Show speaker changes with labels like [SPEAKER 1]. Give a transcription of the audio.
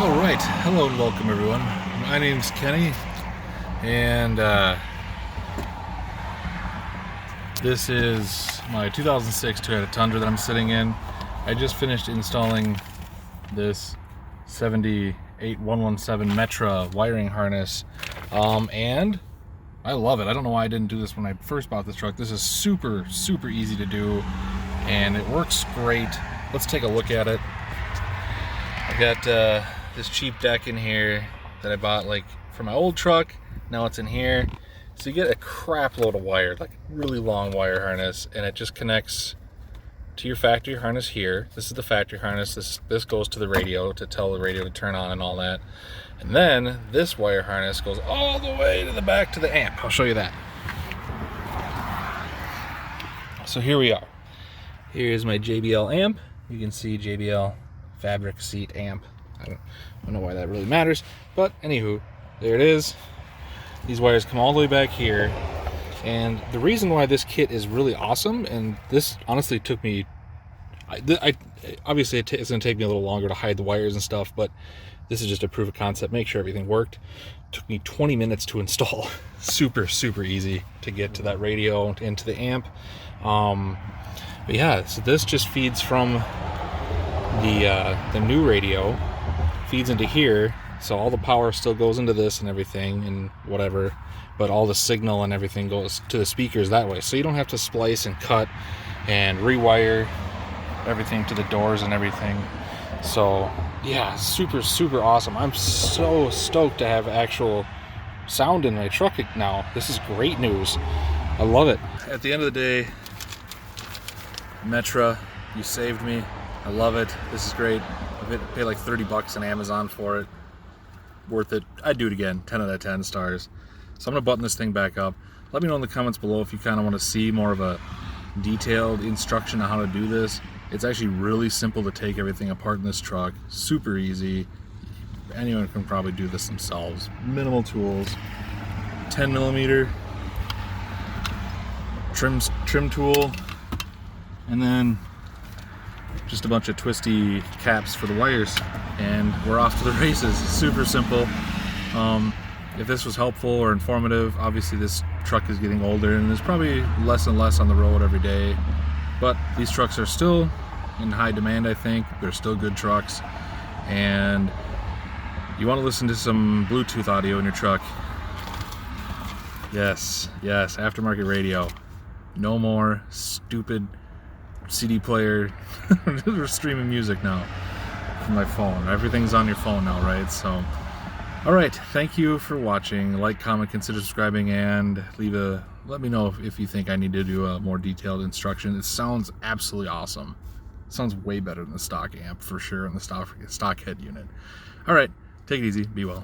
[SPEAKER 1] Alright, hello and welcome everyone. My name's Kenne, and this is my 2006 Toyota Tundra that I'm sitting in. I just finished installing this 78117 Metra wiring harness, and I love it. I don't know why I didn't do this when I first bought this truck. This is super easy to do, and it works great. Let's take a look at it. I got this cheap deck in here that I bought like for my old truck. Now it's in here. So you get a crap load of wire, like really long wire harness, and it just connects to your factory harness here. This is the factory harness. This goes to the radio to tell the radio to turn on and all that. And then this wire harness goes all the way to the back to the amp. I'll show you that. So here we are. Here's my JBL amp. You can see JBL fabric seat amp. I don't know why that really matters, but anywho, there it is. These wires come all the way back here, and the reason why this kit is really awesome, and this honestly took me, obviously it's going to take me a little longer to hide the wires and stuff, but this is just a proof of concept, make sure everything worked. It took me 20 minutes to install. super easy to get to that radio into the amp. But yeah, so this just feeds from the new radio, feeds into here, so all the power still goes into this and everything and whatever, but all the signal and everything goes to the speakers that way, so you don't have to splice and cut and rewire everything to the doors and everything. So yeah, super awesome. I'm so stoked to have actual sound in my truck now. This is great news. I love it. At the end of the day, Metra, you saved me. I love it. This is great. I paid like 30 bucks on Amazon for it. Worth it. I'd do it again. 10 out of 10 stars. So I'm gonna button this thing back up. Let me know in the comments below if you kind of want to see more of a detailed instruction on how to do this. It's actually really simple to take everything apart in this truck. Super easy. Anyone can probably do this themselves. Minimal tools. 10mm trim tool, and then just a bunch of twisty caps for the wires, and we're off to the races. Super simple. If this was helpful or informative, obviously this truck is getting older and there's probably less and less on the road every day, but these trucks are still in high demand. I think they're still good trucks, and you want to listen to some Bluetooth audio in your truck. Yes, aftermarket radio. No more stupid CD player. We're streaming music now from my phone. Everything's on your phone now, right? So, all right, thank you for watching. Like, comment, consider subscribing, and let me know if you think I need to do a more detailed instruction. It sounds absolutely awesome. It sounds way better than the stock amp for sure, and the stock head unit. All right, take it easy, be well.